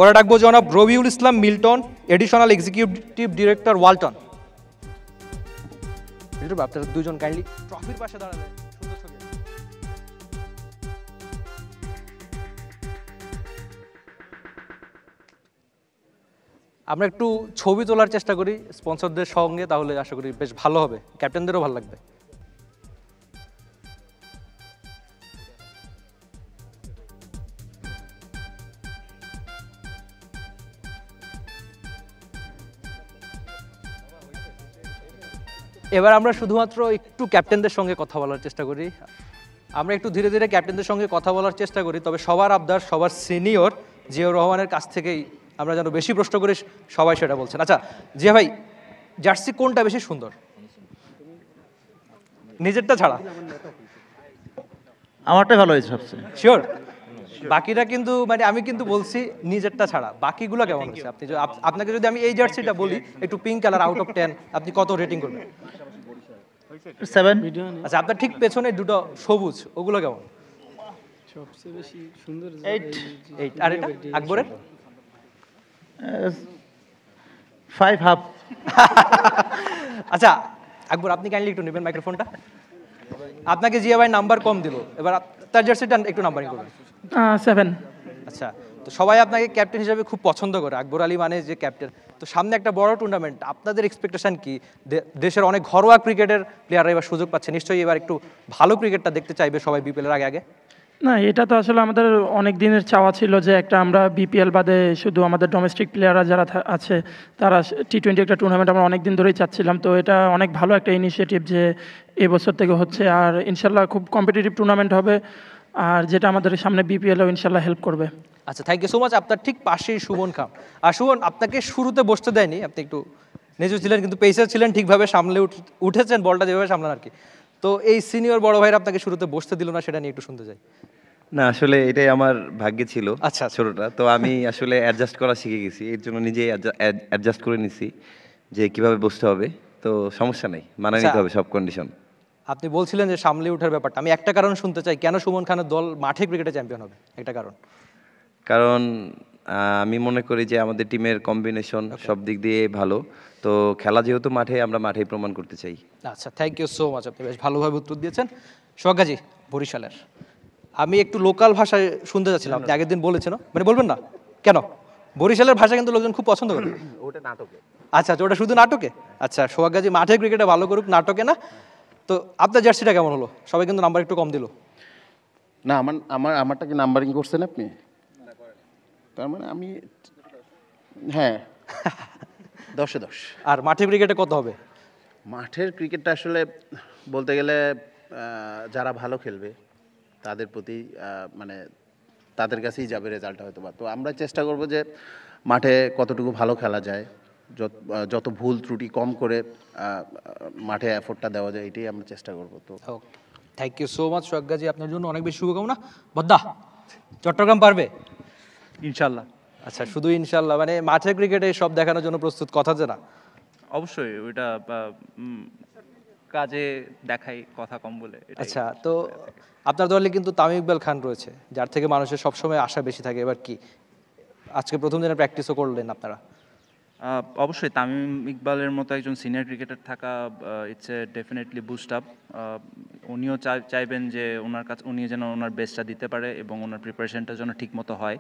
পরে ডাকবো জনাব Rabiul Islam Milton, additional executive director Walton. আপনারা দুজন কাইন্ডলি ট্রফির পাশে দাঁড়ালে সুন্দর ছবি। আমরা একটু ছবি তোলার চেষ্টা করি স্পন্সরদের সঙ্গে, তাহলে আশা করি বেশ ভালো হবে, ক্যাপ্টেনদেরও ভালো লাগবে। এবার আমরা শুধুমাত্র একটু ক্যাপ্টেনদের সঙ্গে কথা বলার চেষ্টা করি। আমরা একটু ধীরে ধীরে ক্যাপ্টেনদের সঙ্গে কথা বলার চেষ্টা করি, তবে সবার আবদার, সবার সিনিয়র জিয়াউর রহমানের কাছ থেকেই আমরা যেন বেশি প্রশ্ন করি, সবাই সেটা বলছেন। আচ্ছা জিয়া ভাই, জার্সি কোনটা বেশি সুন্দর, নিজেরটা ছাড়া? আমারটাই ভালো হয়েছে সবচেয়ে। শিওর? বাকিটা কিন্তু মানে আমি কিন্তু বলছি নিজেরটা ছাড়া, বাকিগুলো কেমন হচ্ছে? আপনি আপনাকে যদি আমি এই জার্সিটা বলি একটু পিঙ্ক কালার, আউট অফ 10 আপনি কত রেটিং করবেন? 7। আচ্ছা, আপনার ঠিক পেছনে দুটো সবুজ, ওগুলো কেমন? সবচেয়ে বেশি সুন্দর 8। আর এটা আকবরের? 5.5। আচ্ছা আকবর, আপনি কাইন্ডলি একটু নেবেন মাইক্রোফোনটা। আপনাকে জিয়া ভাই নাম্বার কম দিল, এবার তার জার্সিটা একটু নাম্বারিং করবেন। 7। আচ্ছা, তো সবাই আপনাকে ক্যাপ্টেন হিসেবে খুব পছন্দ করে, আকবর আলী মানে যে ক্যাপ্টেন। তো সামনে একটা বড় টুর্নামেন্ট, আপনাদের এক্সপেকটেশন কি? দেশের অনেক ঘরোয়া ক্রিকেটের প্লেয়াররা এবার সুযোগ পাচ্ছে, নিশ্চয়ই এবার একটু ভালো ক্রিকেটটা দেখতে চাইবে সবাই বিপিএলের আগে আগে। না, এটা তো আসলে আমাদের অনেক দিনের চাওয়া ছিল যে একটা আমরা বিপিএল বাদে শুধু আমাদের ডোমেস্টিক প্লেয়াররা যারা আছে তারা টি-20 একটা টুর্নামেন্ট আমরা অনেক দিন ধরেই চাচ্ছিলাম। তো এটা অনেক ভালো একটা ইনিশিয়েটিভ যে এবছর থেকে হচ্ছে, আর ইনশাল্লাহ খুব কম্পিটিটিভ টুর্নামেন্ট হবে, আর যেটা আমাদের সামনে বিপিএলও ইনশাল্লাহ হেল্প করবে। আচ্ছা, থ্যাংক ইউ সো মাচ। আপনার ঠিক পাশেই সুমন খাম। আর সুমন, আপনাকে শুরুতে বসতে দেয়নি, আপনি একটু নেজু ছিলেন, কিন্তু পেসার ছিলেন, ঠিকভাবে সামলে উঠেছেন বলটা যেভাবে সামলান আর কি। তো এই সিনিয়র বড় ভাইরা আপনাকে শুরুতে বসতে দিল না, সেটা নিয়ে একটু শুনতে চাই। না, আসলে এটাই আমার ভাগ্যে ছিল। আচ্ছা। ছোটটা তো আমি আসলে অ্যাডজাস্ট করা শিখে গেছি, এর জন্য নিজেই অ্যাডজাস্ট করে নিছি যে কিভাবে বসতে হবে। তো সমস্যা নেই, মানিয়ে নিতে হবে সব কন্ডিশন। আপনি বলছিলেন যে সামলে ওঠার ব্যাপারটা, আমি একটা কারণ শুনতে চাই, কেন সুমন খানের দল মাঠে ক্রিকেটে চ্যাম্পিয়ন হবে, একটা কারণ। কারণ আমি মনে করি যে আমাদের টিমের কম্বিনেশন সব দিক দিয়ে ভালো, তো খেলা যেহেতু মাঠে, আমরা মাঠেই প্রমাণ করতে চাই। আচ্ছা, থ্যাংক ইউ সো মাচ, আপনি বেশ ভালোভাবে উত্তর দিয়েছেন। সোহাগাজি বরিশালের, আমি একটু লোকাল ভাষায় শুনতে যাচ্ছিলাম, আপনি আগের দিন বলেছেন, মানে বলবেন না কেন? বরিশালের ভাষা কিন্তু লোকজন খুব পছন্দ করে। ওটা নাটকে। আচ্ছা, ওটা শুধু নাটকে? আচ্ছা, সোহাগাজি মাঠে ক্রিকেটে ভালো করুক, নাটকে না। তো আপনার জার্সিটা কেমন হলো? সবাই কিন্তু নাম্বার একটু কম দিল। না, আমারটা কি নাম্বারিং করছেন আপনি? তার মানে আমি, হ্যাঁ, 10-এ 10। আর মাঠে ক্রিকেটে কত হবে? মাঠের ক্রিকেটটা আসলে বলতে গেলে যারা ভালো খেলবে তাদের প্রতি মানে তাদের কাছেই যাবে রেজাল্টটা হয়তো বা। তো আমরা চেষ্টা করব যে মাঠে কতটুকু ভালো খেলা যায়, যত ভুল ত্রুটি কম করে মাঠে এফোর্টটা দেওয়া যায়, এটাই আমরা চেষ্টা করব। তো থ্যাংক ইউ সো মাচ সোহাগাজি, আপনার জন্য অনেক বেশি শুভকামনা। বদ্দা, চট্টগ্রাম পারবে ইনশাল্লাহ। আচ্ছা, শুধু ইনশাল্লাহ মানে মাঠে ক্রিকেটে সব দেখানোর জন্য প্রস্তুত, কথা যে না? অবশ্যই, ওইটা কাজে দেখাই, কথা কম বলে। আচ্ছা, তো আপনার দলে কিন্তু তামিম ইকবাল খান রয়েছে, যার থেকে মানুষের সবসময় আশা বেশি থাকে। এবার কি আজকে প্রথম দিনে প্র্যাকটিসও করলেন আপনারা? অবশ্যই তামিম ইকবালের মতো একজন সিনিয়র ক্রিকেটার থাকা, it's a definitely boost up. উনিও চাইবেন যে উনি যেন ওনার বেস্টটা দিতে পারে এবং ওনার প্রিপারেশনটা যেন ঠিক মতো হয়।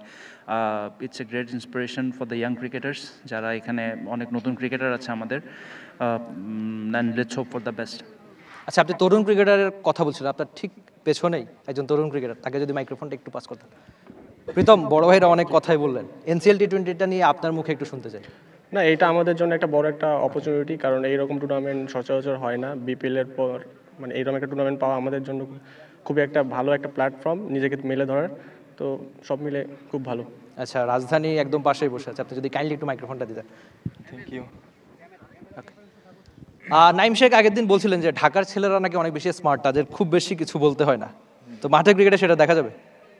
It's a great inspiration for the young cricketers, যারা এখানে অনেক নতুন ক্রিকেটার আছে আমাদের। And let's hope for the best. আচ্ছা, আপনি তরুণ ক্রিকেটারের কথা বলছিলেন, আপনার ঠিক পেছনেই একজন তরুণ ক্রিকেটার, তাকে যদি মাইক্রোফোনটা একটু পাস করতেন। প্রীতম, বড় ভাইরা অনেক কথাই বললেন, এনসিএল টি-20টা নিয়ে আপনার মুখে একটু শুনতে চাই। না, এটা আমাদের জন্য একটা বড় একটা অপরচুনিটি, কারণ এইরকম টুর্নামেন্ট সচরাচর হয় না। বিপিএলের পর মানে এইরকম একটা টুর্নামেন্ট পাওয়া আমাদের জন্য খুবই একটা ভালো একটা প্ল্যাটফর্ম নিজেকে মেলে ধরার। তো সব মিলে খুব ভালো। আচ্ছা, রাজধানী একদম পাশেই বসে আছে, আপনি যদি কাইন্ডলি একটু মাইক্রোফোনটা দিতেন। Thank you. নাইম শেখ আগের দিন বলছিলেন যে ঢাকার ছেলেরা নাকি অনেক বেশি স্মার্ট, তাদের খুব বেশি কিছু বলতে হয় না। তো মাঠে ক্রিকেটে সেটা দেখা যাবে?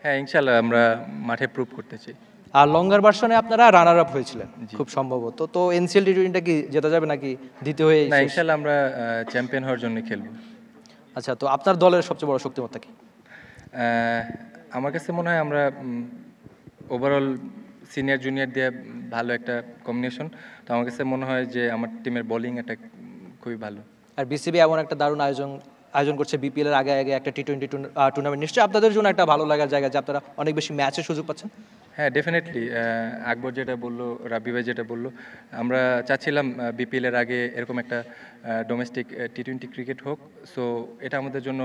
হ্যাঁ, ইনশাল্লাহ আমরা মাঠে প্রুভ করতে চাই। আর লঙ্গার ভার্সনে আপনারা রানার আপ হয়েছিলেন খুব সম্ভবত, তো এনসিএল টি-20টা কি জেতা যাবে নাকি দ্বিতীয় হয়ে? না, ইনশাল্লাহ আমরা চ্যাম্পিয়ন হওয়ার জন্য খেলব। আচ্ছা, তো আপনার দলের সবচেয়ে বড় শক্তিমত্তা কি? আমার কাছে মনে হয় আমরা ওভারঅল সিনিয়র জুনিয়র দিয়ে ভালো একটা কম্বিনেশন। তো আমার কাছে মনে হয় যে আমার টিমের বোলিং অ্যাটাক খুবই ভালো। আর বিসিবি এমন একটা দারুণ আয়োজন করছে বিপিএল এর আগে আগে একটা টি-20 টুর্নামেন্ট, নিশ্চয়ই আপনাদের জন্য একটা ভালো লাগার জায়গা যে আপনারা অনেক বেশি ম্যাচের সুযোগ পাচ্ছেন। হ্যাঁ, ডেফিনেটলি। আকবর যেটা বললো, রাব্বি ভাই যেটা বললো, আমরা চাচ্ছিলাম বিপিএল এর আগে এরকম একটা ডোমেস্টিক টি-20 ক্রিকেট হোক। সো এটা আমাদের জন্য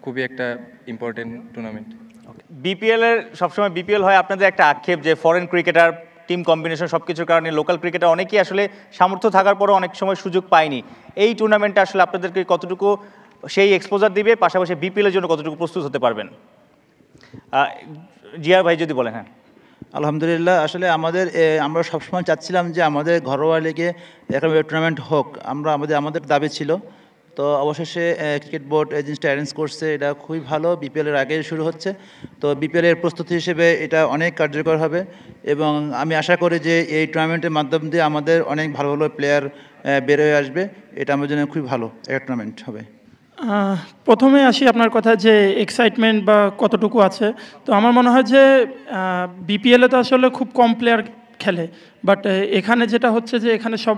খুবই একটা ইম্পর্টেন্ট টুর্নামেন্ট। বিপিএল এর সবসময় বিপিএল হয় আপনাদের একটা আক্ষেপ যে ফরেন ক্রিকেটার, টিম কম্বিনেশন সব কিছুর কারণে লোকাল ক্রিকেটার অনেকেই আসলে সামর্থ্য থাকার পরও অনেক সময় সুযোগ পায়নি। এই টুর্নামেন্টটা আসলে আপনাদেরকে কতটুকু সেই এক্সপোজার দিবে, পাশাপাশি বিপিএল এর জন্য কতটুকু প্রস্তুত হতে পারবেন? জিয়ার ভাই যদি বলেন। হ্যাঁ, আলহামদুলিল্লাহ, আসলে আমরা সবসময় চাচ্ছিলাম যে আমাদের ঘরোয়া লিগে এরকম টুর্নামেন্ট হোক। আমাদের দাবি ছিল। তো অবশেষে ক্রিকেট বোর্ড এই জিনিসটা অ্যারেঞ্জ করছে, এটা খুবই ভালো। বিপিএলের আগে শুরু হচ্ছে, তো বিপিএলের প্রস্তুতি হিসেবে এটা অনেক কার্যকর হবে এবং আমি আশা করি যে এই টুর্নামেন্টের মাধ্যম দিয়ে আমাদের অনেক ভালো ভালো প্লেয়ার বের হয়ে আসবে। এটা আমার জন্য খুবই ভালো একটা টুর্নামেন্ট হবে। প্রথমে আসি আপনার কথা যে এক্সাইটমেন্ট বা কতটুকু আছে। তো আমার মনে হয় যে বিপিএলে তো আসলে খুব কম প্লেয়ার খেলে, বাট এখানে যেটা হচ্ছে যে এখানে সব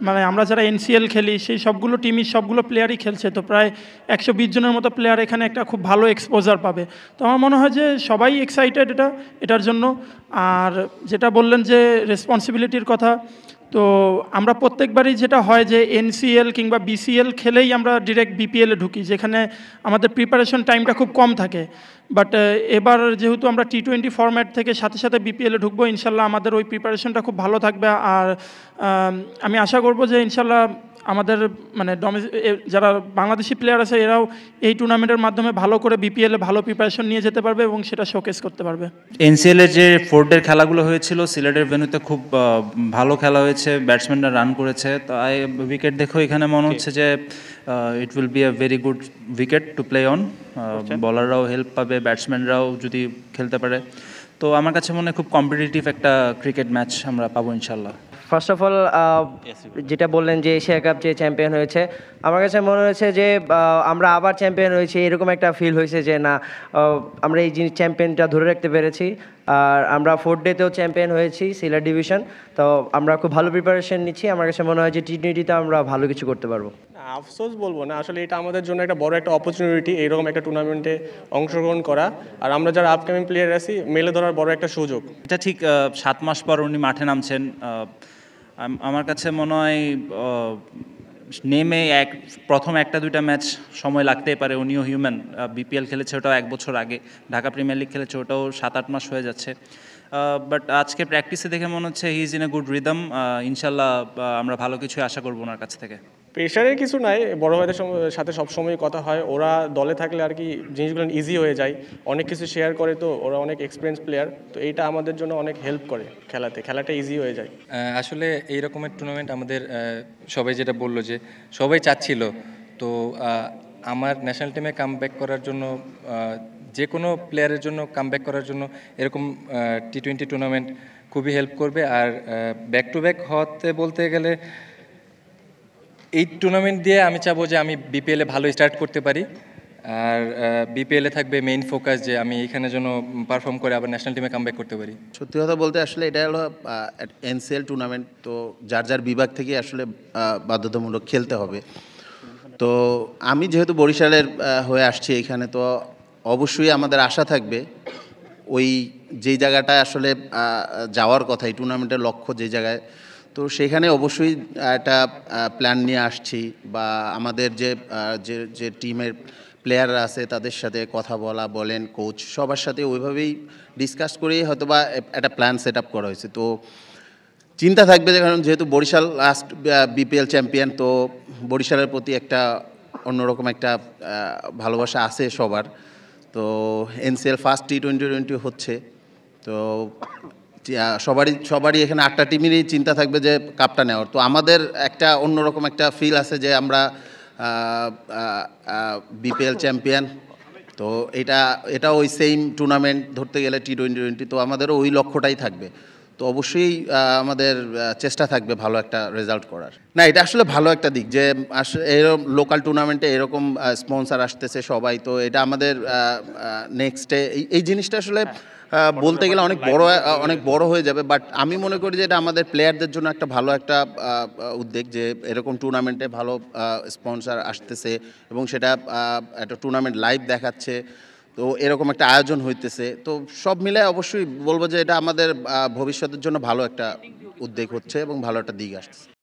মানে আমরা যারা এনসিএল খেলি সেই সবগুলো টিমই সবগুলো প্লেয়ারই খেলছে। তো প্রায় 120 জনের মতো প্লেয়ার এখানে একটা খুব ভালো এক্সপোজার পাবে। তো আমার মনে হয় যে সবাই এক্সাইটেড এটার জন্য। আর যেটা বললেন যে রেসপন্সিবিলিটির কথা, তো আমরা প্রত্যেকবারই যেটা হয় যে এনসিএল কিংবা বিসিএল খেলেই আমরা ডিরেক্ট বিপিএলে ঢুকি, যেখানে আমাদের প্রিপারেশন টাইমটা খুব কম থাকে। বাট এবার যেহেতু আমরা টি-20 ফরম্যাট থেকে সাথে সাথে বিপিএলে ঢুকবো, ইনশাল্লাহ আমাদের ওই প্রিপারেশনটা খুব ভালো থাকবে। আর আমি আশা করব যে ইনশাল্লাহ আমাদের মানে যারা বাংলাদেশি প্লেয়ার আছে এরাও এই টুর্নামেন্টের মাধ্যমে ভালো করে বিপিএলে ভালো প্রিপারেশন নিয়ে যেতে পারবে এবং সেটা শোকেস করতে পারবে। এনসিএলের যে 4 ডের খেলাগুলো হয়েছিল সিলেটের ভেন্যুতে খুব ভালো খেলা হয়েছে, ব্যাটসম্যানরা রান করেছে। তাই উইকেট দেখো এখানে মনে হচ্ছে যে it will be a very good wicket to play on. বলাররাও হেল্প পাবে, ব্যাটসম্যানরাও যদি খেলতে পারে। তো আমার কাছে মনে হয় খুব কম্পিটিটিভ একটা ক্রিকেট ম্যাচ আমরা পাবো ইনশাল্লাহ। ফার্স্ট অফ অল যেটা বললেন যে এশিয়া কাপ যে চ্যাম্পিয়ন হয়েছে, আমার কাছে মনে হয়েছে যে আমরা আবার চ্যাম্পিয়ন হয়েছি এরকম একটা ফিল হয়েছে যে না আমরা এই জিনিস চ্যাম্পিয়নটা ধরে রাখতে পেরেছি। আর আমরা 4 ডেতেও চ্যাম্পিয়ন হয়েছি সিলেট ডিভিশন। তো আমরা খুব ভালো প্রিপারেশন নিচ্ছি। আমার কাছে মনে হয় যে টি-20তে আমরা ভালো কিছু করতে পারবো। আফসোস বলবো না, আসলে এটা আমাদের জন্য একটা বড় একটা অপরচুনিটি এরকম একটা টুর্নামেন্টে অংশগ্রহণ করা। আর আমরা যারা আপকামিং প্লেয়ার আছি মেলে ধরার বড় একটা সুযোগ। এটা ঠিক 7 মাস পর উনি মাঠে নামছেন। আমার কাছে মনে হয় নেমে প্রথম 1-2টা ম্যাচ সময় লাগতেই পারে। উনিও হিউম্যান, বিপিএল খেলেছে ওটাও 1 বছর আগে, ঢাকা প্রিমিয়ার লিগ খেলেছে ওটাও 7-8 মাস হয়ে যাচ্ছে। বাট আজকে প্র্যাকটিসে দেখে মনে হচ্ছে he is in a good rhythm. ইনশাল্লাহ আমরা ভালো কিছু আশা করবো ওনার কাছ থেকে। প্রেশারের কিছু নাই, বড় ভাইদের সাথে সবসময় কথা হয়, ওরা দলে থাকলে আর কি জিনিসগুলো ইজি হয়ে যায়, অনেক কিছু শেয়ার করে। তো ওরা অনেক এক্সপিরিয়েন্স প্লেয়ার, তো এইটা আমাদের জন্য অনেক হেল্প করে খেলাটা ইজি হয়ে যায়। আসলে এই রকমের টুর্নামেন্ট আমাদের সবাই যেটা বললো যে সবাই চাচ্ছিল। তো আমার ন্যাশনাল টিমে কামব্যাক করার জন্য, যে কোনো প্লেয়ারের জন্য কামব্যাক করার জন্য এরকম টি-20 টুর্নামেন্ট খুবই হেল্প করবে। আর ব্যাক টু ব্যাক হতে বলতে গেলে এই টুর্নামেন্ট দিয়ে আমি চাবো যে আমি বিপিএলে ভালো স্টার্ট করতে পারি। আর বিপিএলে থাকবে মেইন ফোকাস যে আমি এখানে যেন পারফর্ম করে আবার ন্যাশনাল টিমে কামব্যাক করতে পারি। সত্যি কথা বলতে আসলে এটা হলো এনসিএল টুর্নামেন্ট, তো যার যার বিভাগ থেকে আসলে বাধ্যতামূলক খেলতে হবে। তো আমি যেহেতু বরিশালের হয়ে আসছি এখানে, তো অবশ্যই আমাদের আশা থাকবে ওই যেই জায়গাটায় আসলে যাওয়ার কথা, এই টুর্নামেন্টের লক্ষ্য যে জায়গায়, তো সেখানে অবশ্যই একটা প্ল্যান নিয়ে আসছি। বা আমাদের যে টিমের প্লেয়াররা আছে তাদের সাথে কথা বলেন, কোচ সবার সাথে ওইভাবেই ডিসকাস করেই হয়তো বা একটা প্ল্যান সেট আপ করা হয়েছে। তো চিন্তা থাকবে যে কারণ যেহেতু বরিশাল লাস্ট বিপিএল চ্যাম্পিয়ন, তো বরিশালের প্রতি একটা অন্যরকম একটা ভালোবাসা আছে সবার। তো এনসিএল ফার্স্ট টি-20 হচ্ছে, তো সবারই এখানে 8টা টিমেরই চিন্তা থাকবে যে কাপটা নেওয়ার। তো আমাদের একটা অন্যরকম একটা ফিল আছে যে আমরা বিপিএল চ্যাম্পিয়ন। তো এটা ওই সেম টুর্নামেন্ট ধরতে গেলে টি-20, তো আমাদেরও ওই লক্ষ্যটাই থাকবে। তো অবশ্যই আমাদের চেষ্টা থাকবে ভালো একটা রেজাল্ট করার। না, এটা আসলে ভালো একটা দিক যে এরকম লোকাল টুর্নামেন্টে এরকম স্পন্সর আসতেছে সবাই, তো এটা আমাদের নেক্সটে এই জিনিসটা আসলে বলতে গেলে অনেক বড় হয়ে যাবে, বাট আমি মনে করি যে এটা আমাদের প্লেয়ারদের জন্য একটা ভালো একটা উদ্যোগ যে এরকম টুর্নামেন্টে ভালো স্পন্সর আসতেছে এবং সেটা একটা টুর্নামেন্ট লাইভ দেখাচ্ছে, তো এরকম একটা আয়োজন হইতেছে। তো সব মিলে অবশ্যই বলবো যে এটা আমাদের ভবিষ্যতের জন্য ভালো একটা উদ্যোগ হচ্ছে এবং ভালো একটা দিক আসছে।